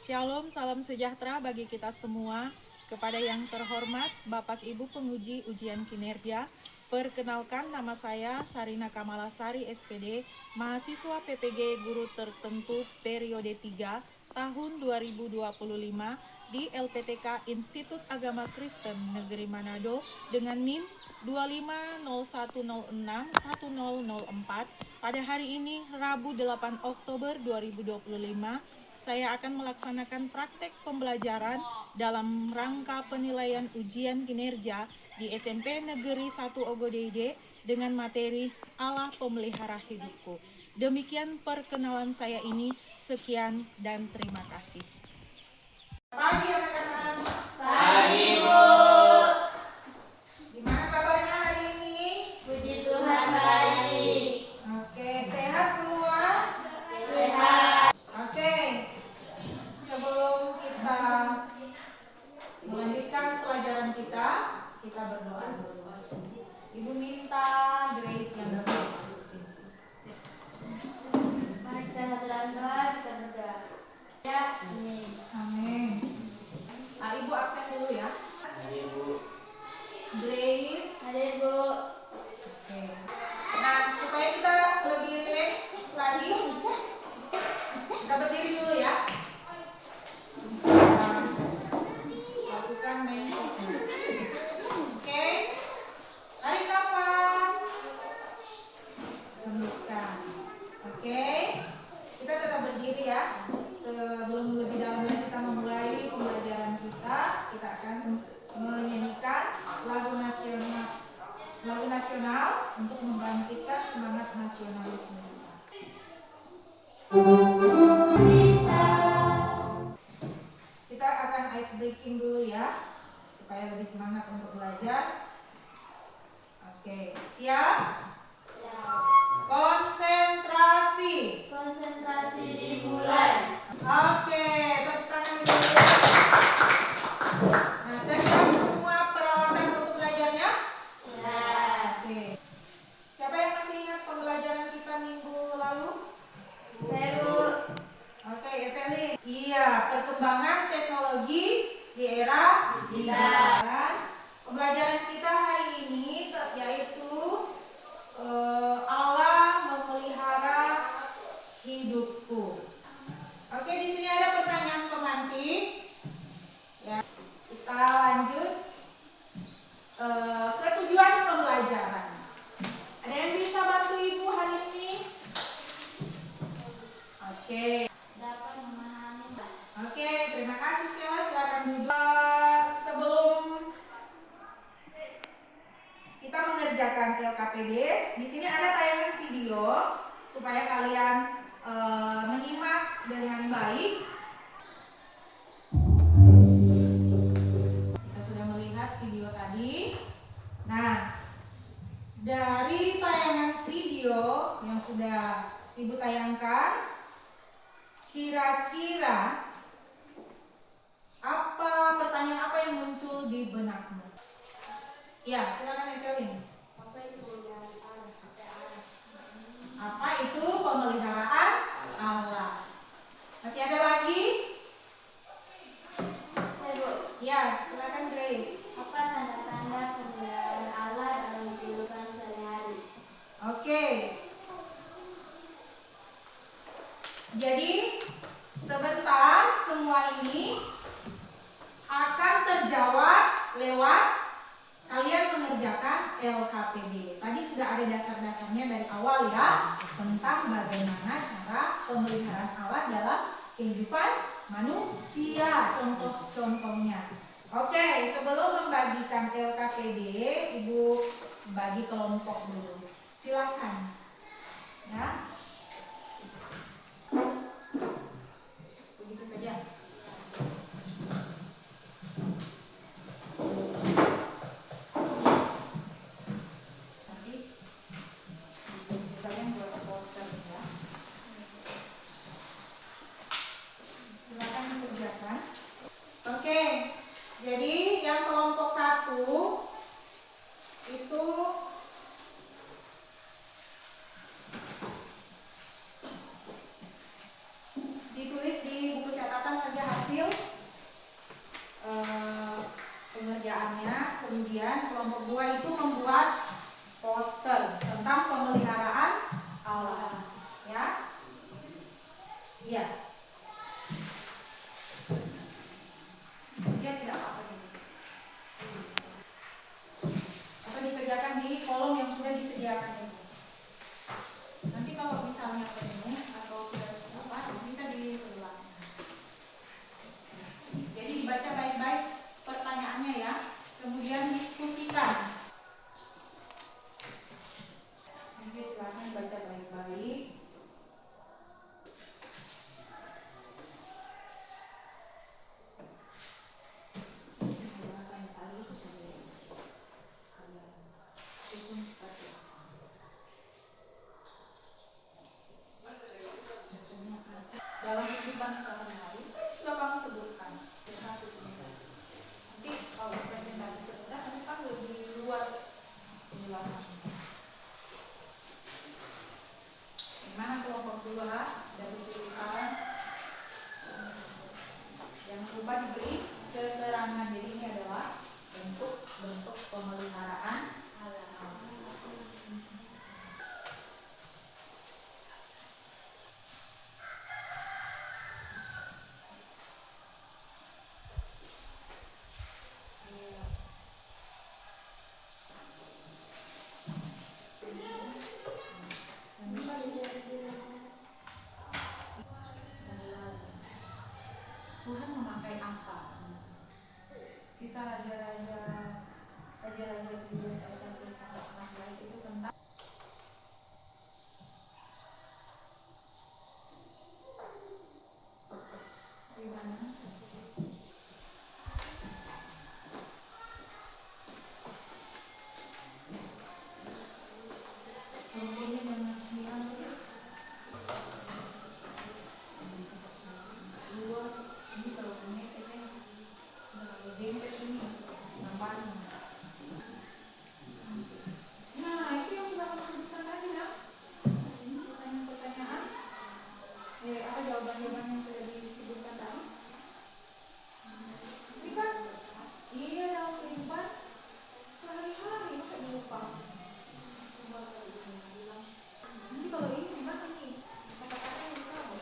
Shalom, salam sejahtera bagi kita semua. Kepada yang terhormat Bapak Ibu penguji ujian kinerja, perkenalkan nama saya Sarina Kamalasari SPD, mahasiswa PPG Guru Tertentu periode 3 tahun 2025 di LPTK Institut Agama Kristen Negeri Manado dengan NIM 2501061004. Pada hari ini Rabu 8 Oktober 2025, saya akan melaksanakan praktek pembelajaran dalam rangka penilaian ujian kinerja di SMP Negeri 1 Ogodeide dengan materi Allah Pemelihara Hidupku. Demikian perkenalan saya ini. Sekian dan terima kasih. Pagi anak-anak. Pagi, Bu. Gimana kabarnya hari ini? Puji Tuhan baik. Oke, sehat semua? Sehat. Oke, sebelum kita melanjutkan pelajaran kita berdoa dulu. Ibu minta Grace yang berdoa. Mari kita dalam doa, kita berdoa. Ya, amin. Amin. Ibu absen dulu ya. Hari Bu. Grace. Hadir, Bu. Oke. Nah, supaya kita lebih rileks lagi, kita berdiri dulu ya. Lakukan mindfulness. Oke. Tarik nafas. Hembuskan. Oke. Kita tetap berdiri ya. Sebelum lebih dalam lagi kita memulai pembelajaran kita akan menyanyikan lagu nasional untuk membangkitkan semangat nasionalisme kita. Kita akan ice breaking dulu ya, supaya lebih semangat untuk belajar. Oke, siap? Konsentrasi. Konsentrasi dimulai. Oke, tepuk tangan dulu. Nah, sudah siap semua peralatan untuk belajarnya? Ya. Oke. Siapa yang masih ingat pembelajaran kita minggu lalu? Saya, Bu. Oke, Evelyn. Iya, perkembangan teknologi di era digital. Pembelajaran kita hari ini yaitu Allah memelihara hidupku. Oke, di sini ada pertanyaan pemantik. Ya, kita lanjut ke tujuan pembelajaran. Ada yang bisa bantu Ibu hari ini? Oke. Dapat memahami. Oke, terima kasih Sheila. Silakan duduk. Sebelum kita mengerjakan LKPD, di sini ada tayangan video supaya kalian menyimak dengan baik. Kita sudah melihat video tadi. Nah, dari tayangan video yang sudah Ibu tayangkan, kira-kira pertanyaan apa yang muncul di benakmu? Ya, silakan Evelyn. Apa itu pemeliharaan Allah? Masih ada lagi? Saya, Bu. Ya, silakan Grace. Apa tanda-tanda pemeliharaan Allah dalam kehidupan sehari-hari? Oke. Jadi, sebentar semua ini akan terjawab lewat kalian mengerjakan LKPD. Tadi sudah ada dasar-dasarnya dari awal ya, tentang bagaimana cara pemeliharaan Allah dalam kehidupan manusia, contoh-contohnya. Oke, sebelum membagikan LKPD, Ibu bagi kelompok dulu. Silakan. Ya. Begitu saja. Oke, jadi yang kelompok 1 itu kelompok 2 itu membuat poster tentang pemeliharaan Allah. Ya? Iya. Dia tidak apa-apa ini. Atau dikerjakan di kolom yang sudah disediakan itu. Nanti kalau misalnya penuh atau sudah apa, bisa di sebelahnya. Jadi dibaca baik-baik pertanyaannya ya. Kemudian diskusikan. Nanti silakan baca baik-baik. Bahasannya tadi itu saya kalian susun seperti apa. Dalam kehidupan sehari-hari sudah kamu sebutkan presentasi sebentar. Nanti kalau presentasi sebentar nanti kan lebih luas penjelasannya. Gimana kelompok 2 dari sekitar yang lupa diberi keterangan. Jadi ini adalah bentuk-bentuk pemeliharaan Allah. Tuhan memakai apa? Kisah raja-raja Titus ayat 1 sampai 16 itu tentang gimana? Kelompoknya dengan sembilan luas. Ini kalau punya kayaknya dempet ini nampaknya. Nah, itu yang sudah kamu sebutkan tadi ya. Ini pertanyaan-pertanyaan. Apa jawaban-jawaban yang sudah disebutkan tadi? Ini kan iya dalam kehidupan sehari-hari masa lupa. Nanti kalau ini gimana nih? Kata-kata yang tahu.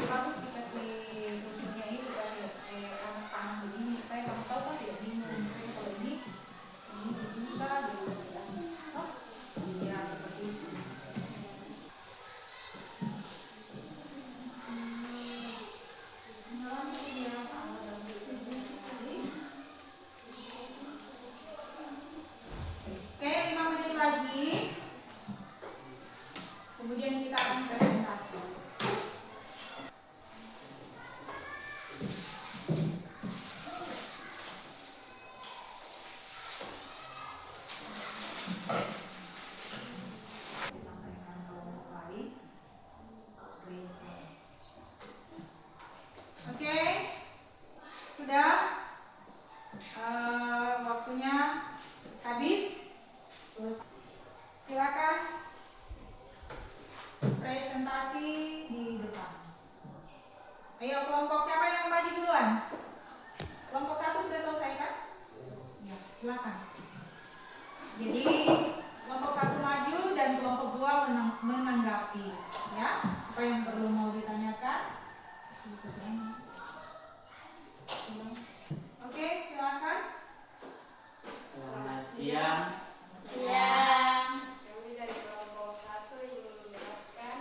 Bagus dikasih musuhnya ini, dikasih anak panah begini supaya kamu tahu kan tidak bingung. Misalnya kalau ini di sini kan dikasih oh iya seperti itu. Oke, 5 menit lagi. Kemudian kita akan presentasi. Disampaikan kelompok lain. Oke, sudah waktunya habis. Silakan presentasi di depan. Ayo kelompok siapa yang maju duluan? Kelompok 1 sudah selesai kan? Ya, silakan. Jadi kelompok 1 maju dan kelompok 2 menanggapi. Ya, apa yang perlu mau ditanyakan? Oke, silakan. Selamat siang. Siang. Kami dari kelompok 1 ingin menjelaskan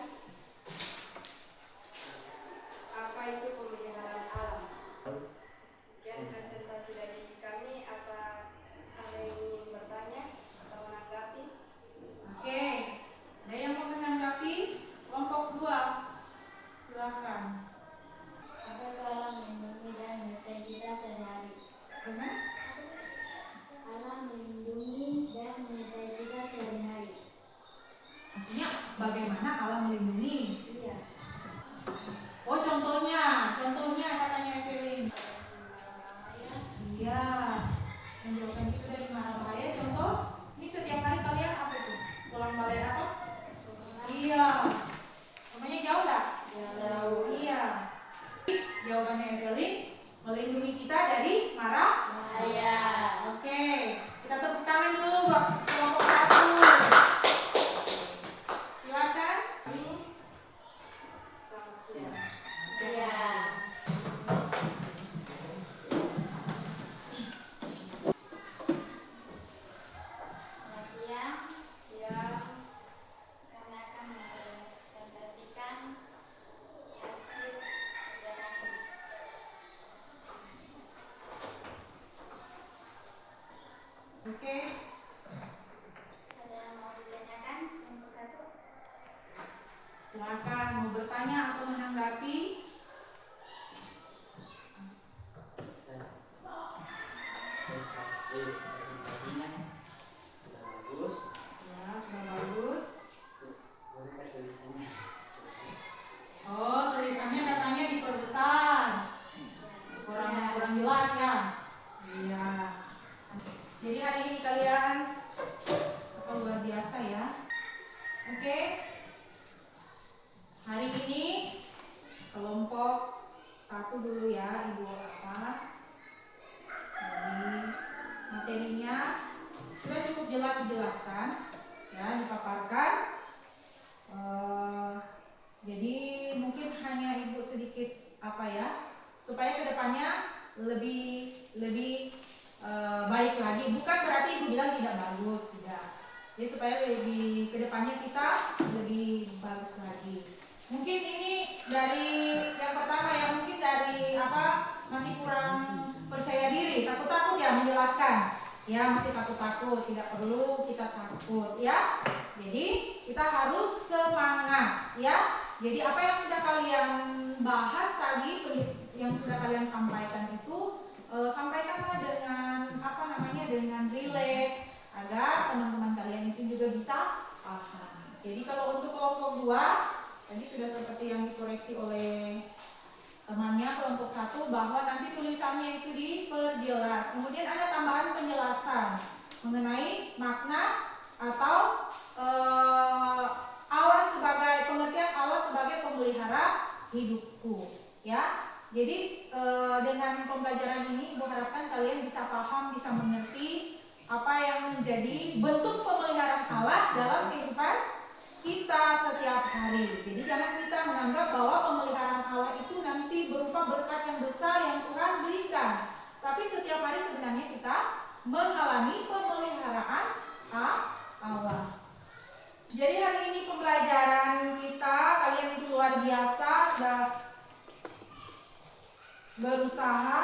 apa itu pemeliharaan alam. Sekian presentasi dari kami. Apa ada yang ingin bertanya atau menanggapi? Oke, ada yang mau menanggapi? Kelompok 2, silakan. Apakah alam melindungi dan menyertai kita sehari-hari? Benar? Alam melindungi dan menyertai kita sehari-hari. Maksudnya bagaimana alam melindungi? Iya. Oh, contohnya katanya Evelyn. Iya, menjauhkan kita dari mara bahaya. Contoh, ini setiap hari kalian apa itu? Pulang balik apa? Iya. Namanya jauh tak? Jauh. Iya. Jawabannya Evelyn, melindungi kita dari mara bahaya. Oke, kita tepuk tangan dulu buat kelompok 1. Silakan. Selamat siang. Selamat siang, Siang. kami akan mempresentasikan hasil kerja kami. Oke, Ada yang mau ditanyakan untuk satu? silakan mau bertanya atau menanggapi. Presentasinya sudah bagus. Ya, sudah bagus. Boleh kan tulisannya? Oh, tulisannya datanya diperbesar. Kurang jelas ya. Iya. Jadi hari ini kalian luar biasa ya. Oke. Hari ini kelompok 1 dulu ya, Ibu apa? Jadi materinya sudah cukup jelas dijelaskan ya, dipaparkan. Jadi mungkin hanya Ibu sedikit apa ya, supaya kedepannya lebih baik lagi. Bukan berarti Ibu bilang tidak bagus, tidak. Jadi supaya lebih kedepannya kita lebih bagus lagi. Mungkin ini dari yang pertama ya, mungkin dari apa, masih kurang percaya diri, takut-takut ya menjelaskan. Ya, masih takut-takut, tidak perlu kita takut ya. Jadi kita harus semangat ya. Jadi apa yang sudah kalian bahas tadi, yang sudah kalian sampaikan itu, sampaikanlah dengan apa namanya, dengan rileks, agar teman-teman kalian itu juga bisa paham. Jadi kalau untuk kelompok 2 tadi sudah seperti yang dikoreksi oleh temannya kelompok 1, bahwa nanti tulisannya itu diperjelas. Kemudian ada tambahan penjelasan mengenai makna atau Allah sebagai pengertian Allah sebagai pemelihara hidupku ya. Jadi dengan pembelajaran ini Ibu harapkan kalian bisa paham, bisa mengerti apa yang menjadi bentuk pemeliharaan Allah dalam kehidupan kita setiap hari. Jadi jangan kita menganggap bahwa pemeliharaan Allah itu nanti berupa berkat yang besar yang Tuhan berikan. Tapi setiap hari sebenarnya kita mengalami pemeliharaan Allah. Jadi hari ini pembelajaran kita, kalian itu luar biasa, sudah berusaha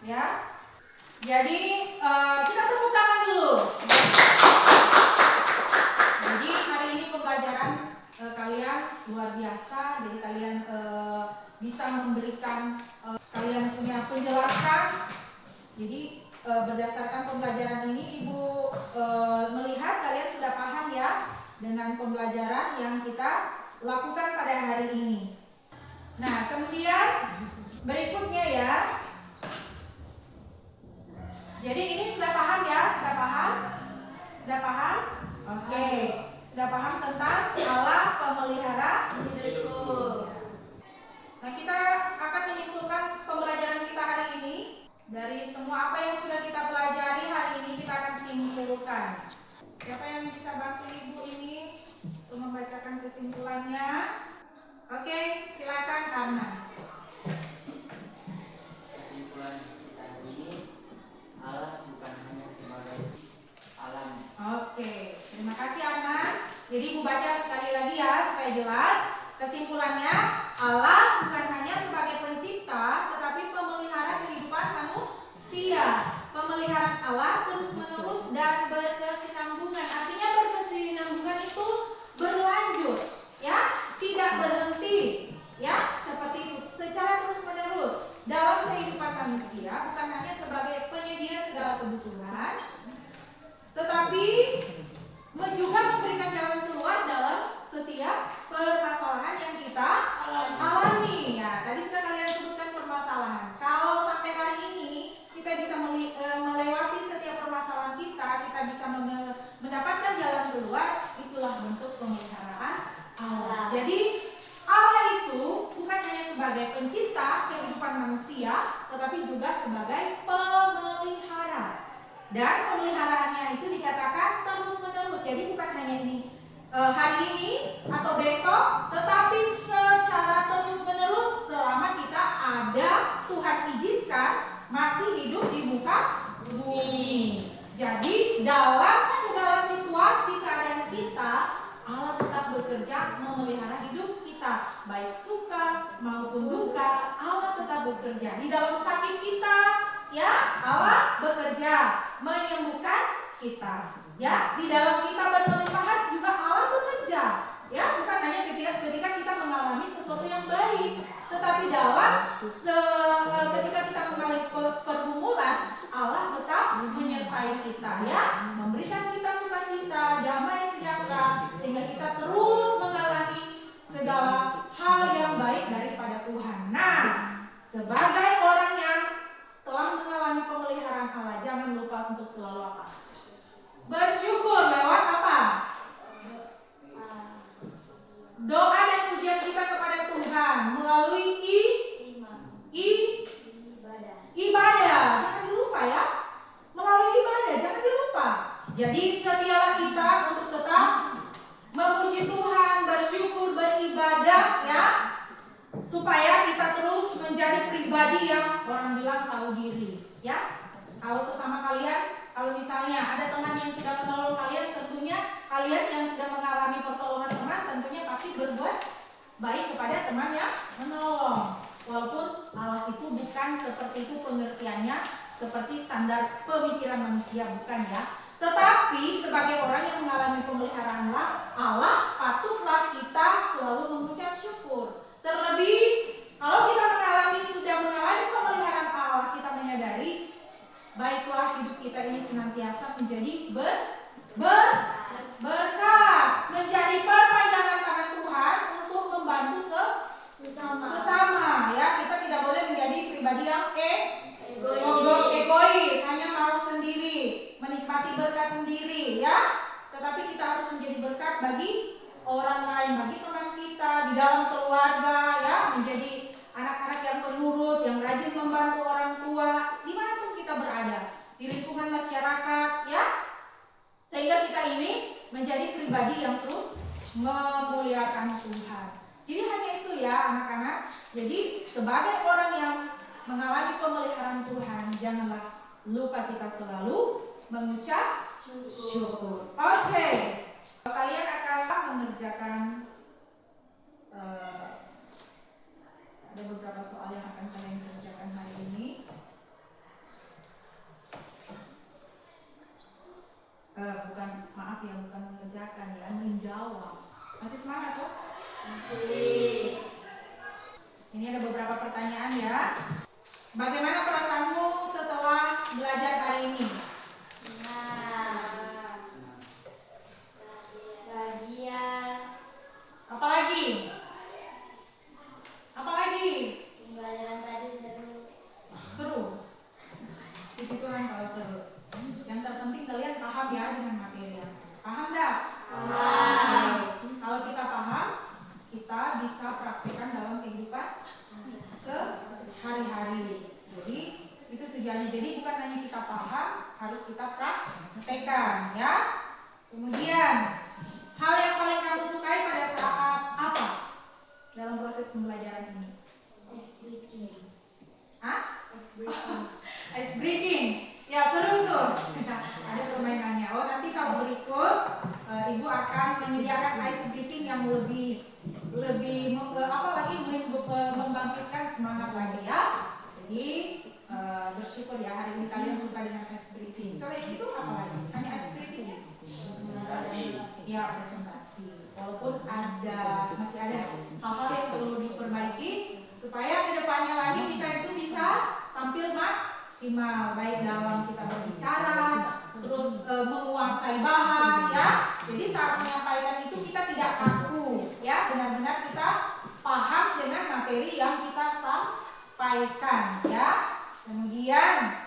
ya. Jadi kita tepuk tangan dulu. Jadi hari ini pembelajaran kalian luar biasa. Jadi kalian bisa memberikan, kalian punya penjelasan. Jadi berdasarkan pembelajaran ini Ibu melihat kalian sudah paham ya dengan pembelajaran yang kita lakukan pada hari ini. Nah, kemudian berikutnya ya. Jadi ini sudah paham ya? Sudah paham? Sudah paham? Oke. Sudah paham tentang Allah pemelihara hidupku. Nah, kita akan menyimpulkan pembelajaran kita hari ini. Dari semua apa yang sudah kita pelajari hari ini kita akan simpulkan. Siapa yang bisa bantu Ibu ini untuk membacakan kesimpulannya? Oke, silakan Arna. Kesimpulan kita hari ini, Allah bukan hanya sebagai alam. Oke, terima kasih Arna. Jadi Ibu baca sekali lagi ya supaya jelas. Kesimpulannya, Allah bukan hanya sebagai pencipta tetapi pemelihara kehidupan manusia. Pemeliharaan Allah terus-menerus dan berkesinambungan. Artinya berkesinambungan itu berlanjut, ya, tidak berhenti, ya, seperti itu. Secara terus-menerus dalam kehidupan manusia, bukan hanya sebagai penyedia segala kebutuhan, tetapi juga memberikan jalan keluar dalam setiap permasalahan yang kita alami. Ya, tadi sudah kalian sebutkan permasalahan. Kalau sampai hari ini kita bisa melewati setiap permasalahan kita bisa mendapatkan jalan keluar, itulah bentuk pemeliharaan Allah. Jadi Allah itu bukan hanya sebagai pencipta kehidupan manusia, tetapi juga sebagai pemelihara. Dan pemeliharaannya itu dikatakan terus-menerus. Jadi bukan hanya ini hari ini atau besok, tetapi secara terus-menerus selama kita ada, Tuhan izinkan masih hidup di muka bumi. Jadi dalam segala situasi keadaan kita, Allah tetap bekerja memelihara hidup kita, baik suka maupun duka, Allah tetap bekerja. Di dalam sakit kita, ya, Allah bekerja menyembuhkan kita. Ya, di dalam kita bermelimpahan juga Allah bekerja. Ya, bukan hanya ketika kita mengalami sesuatu yang baik, tetapi dalam ketika kita mengalami pergumulan, Allah tetap menyertai kita, ya, memberikan kita sukacita, damai sejahtera, sehingga kita terus mengalami segala hal yang baik daripada Tuhan. Nah, sebagai orang yang telah mengalami pemeliharaan Allah, jangan lupa untuk selalu apa? Bersyukur lewat apa? Doa dan pujian kita kepada Tuhan melalui ibadah. Jangan dilupa ya. Melalui ibadah, jangan dilupa. Jadi setialah kita untuk tetap memuji Tuhan, bersyukur, beribadah, ya, supaya kita terus menjadi pribadi yang orang bilang tahu diri, ya. Kalau sesama kalian, kalau misalnya ada teman yang sudah menolong kalian, tentunya kalian yang sudah mengalami pertolongan teman, tentunya pasti berbuat baik kepada teman yang menolong. Walaupun Allah itu bukan seperti itu pengertiannya, seperti standar pemikiran manusia, bukan ya. Tetapi sebagai orang yang mengalami pemeliharaan Allah, patutlah kita selalu mengucap syukur. Terlebih kalau kita sudah mengalami pemeliharaan Allah, kita menyadari baiklah hidup kita ini senantiasa menjadi berkat, menjadi perpanjangan tangan Tuhan untuk membantu sesama, ya. Kita tidak boleh menjadi pribadi yang egois, hanya mau sendiri, menikmati berkat sendiri, ya. Tetapi kita harus menjadi berkat bagi orang lain, bagi teman kita, di dalam keluarga, ya, menjadi anak-anak yang penurut, yang rajin membantu orang tua, dimanapun kita berada, di lingkungan masyarakat, ya, sehingga kita ini menjadi pribadi yang terus memuliakan Tuhan. Jadi hanya itu ya anak-anak. Jadi sebagai orang yang mengalami pemeliharaan Tuhan, janganlah lupa kita selalu mengucap syukur. Oke. Kalian akan mengerjakan ada beberapa soal yang akan kalian kerjakan hari ini. Bukan mengerjakan ya, menjawab. Masih semangat tuh? Masih. Ini ada beberapa pertanyaan ya. Bagaimana perasaanmu setelah belajar hari ini? Bahagia. Apalagi? Pembelajaran tadi seru. Seru. Puji Tuhan kalau seru. Yang terpenting kalian paham ya dengan materi. Paham enggak? Paham. Kalau kita paham, kita bisa praktekkan dalam kehidupan sehari-hari. Jadi itu tujuannya. Jadi bukan hanya kita paham, harus kita praktekkan, ya. Kemudian hal yang paling kamu sukai pada saat apa dalam proses pembelajaran ini? Ice breaking. Ya, seru tuh. Ada permainannya. Oh, nanti kalau berikut Ibu akan menyediakan ice breaking yang lebih membangkitkan semangat lagi ya. Jadi bersyukur ya hari ini kalian suka dengan ice breaking. Selain itu apa lagi? Hanya ice breaking? Ya, presentasi. Walaupun masih ada hal-hal yang perlu diperbaiki supaya kedepannya lagi kita itu bisa tampil maksimal, baik dalam kita berbicara, terus menguasai bahan, ya. Jadi saat menyampaikan itu kita tidak kaku, ya, benar-benar kita paham dengan materi yang kita sampaikan, ya. Kemudian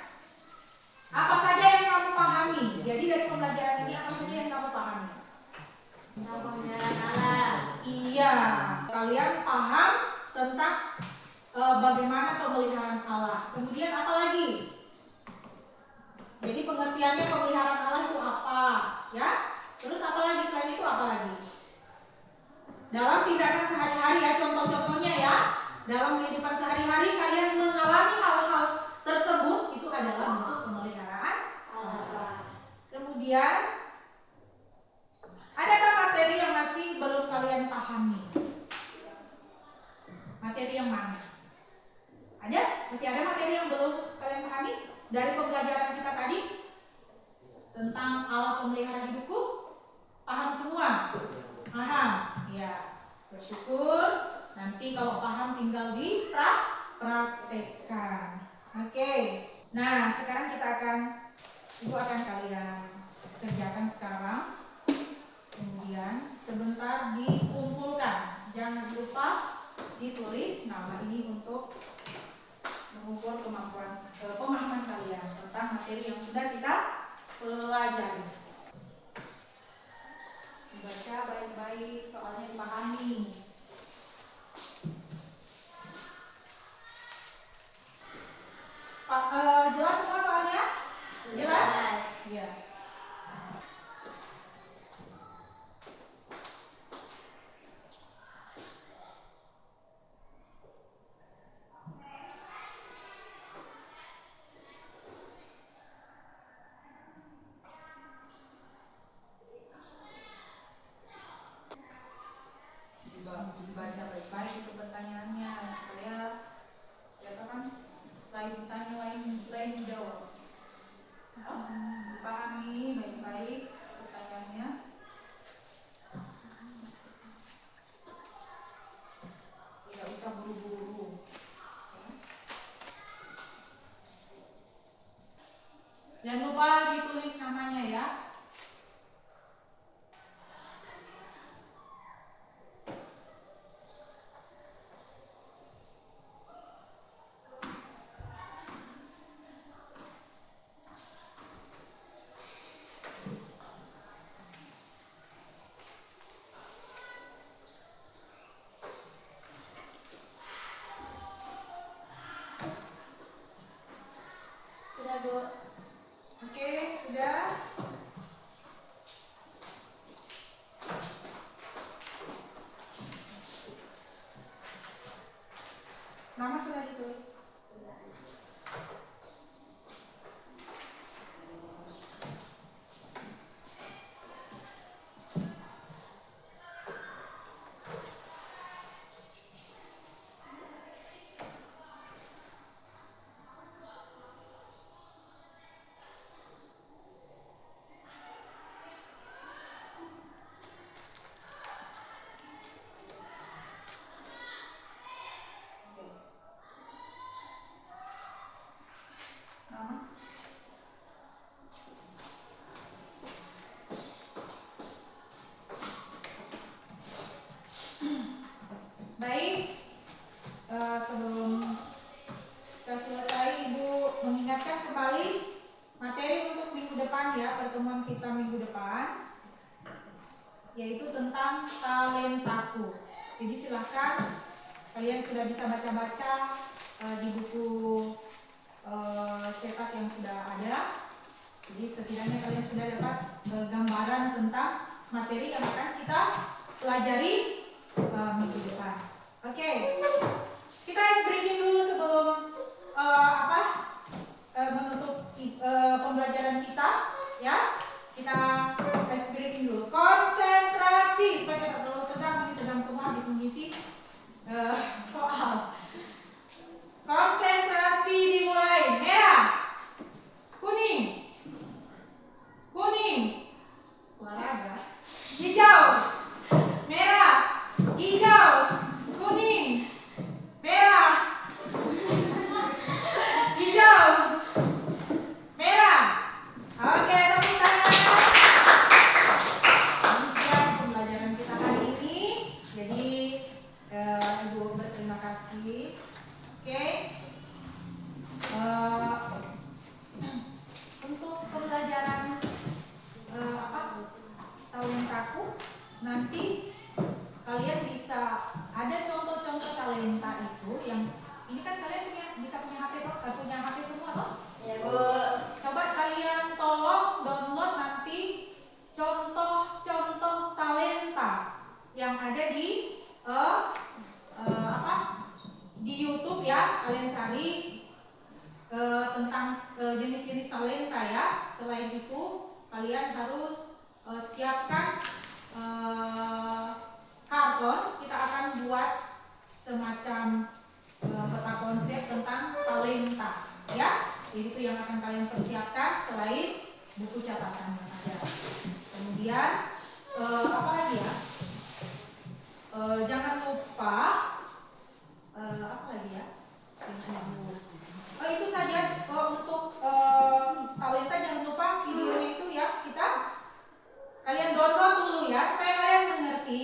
apa saja yang kamu pahami? Jadi dari pembelajaran ini apa saja yang kamu pahami? Tentang pemeliharaan Allah. Iya, kalian paham tentang bagaimana pemeliharaan Allah. Kemudian apa lagi? Jadi pengertiannya pemeliharaan Allah itu apa? Ya. Terus apa lagi selain itu apa lagi? Dalam tindakan sehari-hari ya, contoh-contohnya ya. Dalam kehidupan sehari-hari kalian mengalami hal-hal tersebut, itu adalah bentuk pemeliharaan Allah. Kemudian, adakah materi yang masih belum kalian pahami? Materi yang mana? Ada? Masih ada materi yang belum kalian pahami dari pembelajaran kita tadi tentang Allah pemelihara hidupku? Paham semua? Paham? Ya, bersyukur. Nanti kalau paham tinggal dipraktekkan. Oke. Nah, sekarang Ibu akan kalian kerjakan sekarang. Kemudian sebentar dikumpulkan. Jangan lupa ditulis nama ini untuk mengukur pemahaman kalian tentang materi yang sudah kita pelajari. Dibaca baik-baik, soalnya dipahami. Jelas semua soalnya? Jelas? Ya. Dibaca baik-baik itu pertanyaannya supaya biasakan lain tanya lain jawab. Dipahami baik-baik pertanyaannya. Tidak usah buru-buru. Jangan lupa ditulis namanya ya. Sudah, Bu. Oke, sudah. Nama sudah ditulis. Nama. Baik, sebelum kita selesai, Ibu mengingatkan kembali materi untuk minggu depan ya, pertemuan kita minggu depan, yaitu tentang talentaku. Jadi silahkan kalian sudah bisa baca-baca di buku cetak yang sudah ada. Jadi setidaknya kalian sudah dapat gambaran tentang materi yang akan kita pelajari minggu depan. Oke, kita ice breaking dulu sebelum menutup pembelajaran kita, ya. Kita ice breaking dulu. Konsentrasi supaya tidak terlalu tegang, nanti tegang semua habis mengisi soal. Konsentrasi dimulai. Merah, kuning, olahraga, hijau, merah, hijau, kuning, merah, hijau, merah. Oke, tepuk tangan. Demikian pembelajaran kita hari ini. Jadi Ibu berterima kasih. Oke. Untuk pembelajaran talentaku, nanti kalian bisa ada contoh-contoh talenta itu yang ini kan kalian bisa punya HP toh, punya HP semua toh? Ya, Bu. Coba kalian ya kalian cari tentang jenis-jenis talenta ya. Selain itu kalian harus siapkan karton. Kita akan buat semacam peta konsep tentang talenta ya. Jadi itu yang akan kalian persiapkan selain buku catatan yang ada. Kemudian apa lagi ya? Jangan lupa apa lagi ya? Itu saja untuk talenta. Jangan lupa videonya itu ya kalian download dulu ya supaya kalian mengerti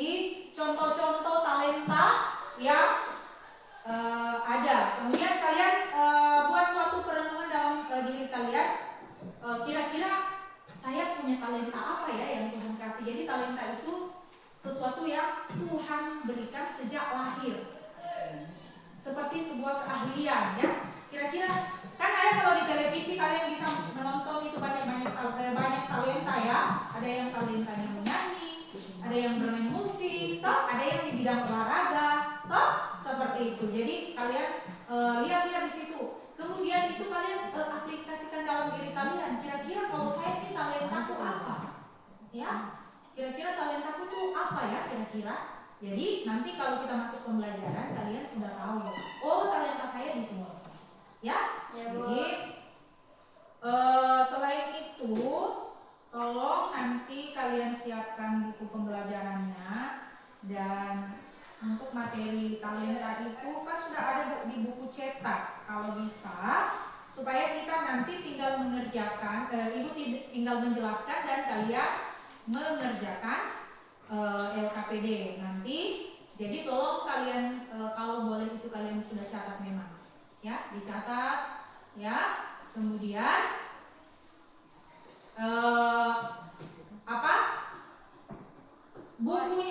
contoh-contoh talenta yang ada. Kemudian kalian buat suatu perenungan dalam diri kalian. Kira-kira saya punya talenta apa ya yang Tuhan kasih? Jadi talenta itu sesuatu yang Tuhan berikan sejak lahir, seperti sebuah keahlian ya. Kira-kira kan ada kalau di televisi kalian bisa menonton itu banyak talenta ya. Ada yang talentanya menyanyi, ada yang bermain musik, toh ada yang di bidang olahraga, toh seperti itu. Jadi kalian lihat-lihat di situ. Kemudian itu kalian aplikasikan dalam diri kalian. Kira-kira kalau saya ini talentaku apa? Ya, kira-kira talentaku tuh apa ya kira-kira? Jadi nanti kalau kita masuk pembelajaran kalian sudah tahu. Oh, talenta saya di sini. Ya? Ya, Bu. Jadi selain itu tolong nanti kalian siapkan buku pembelajarannya. Dan untuk materi talenta itu kan sudah ada di buku cetak. Kalau bisa supaya kita nanti tinggal mengerjakan, Ibu tinggal menjelaskan dan kalian mengerjakan LKPD nanti. Jadi tolong kalian kalau boleh itu kalian sudah catat memang ya, dicatat ya. Kemudian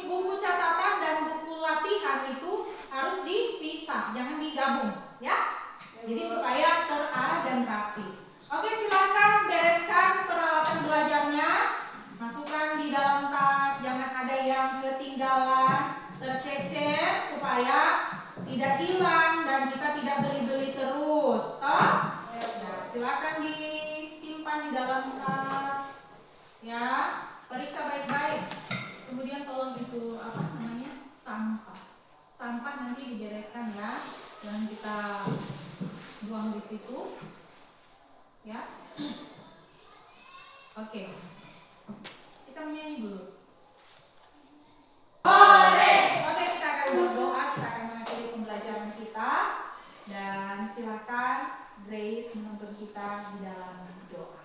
buku catatan dan buku latihan itu harus dipisah, jangan digabung ya. Jadi supaya terarah dan rapi. Oke, silakan bereskan peralatan belajarnya, masukkan di dalam tas, jangan ada yang ketinggalan, tercecer supaya tidak hilang dan kita tidak beli-beli terus. Toh? Nah, silakan disimpan di dalam tas. Ya, periksa baik-baik. Kemudian tolong itu sampah. Sampah nanti dibereskan ya, jangan kita buang di situ. Ya. Oke. Kita menyanyi dulu. Oke, kita akan berdoa, kita akan mengakhiri pembelajaran kita dan silakan Grace menuntun kita di dalam doa.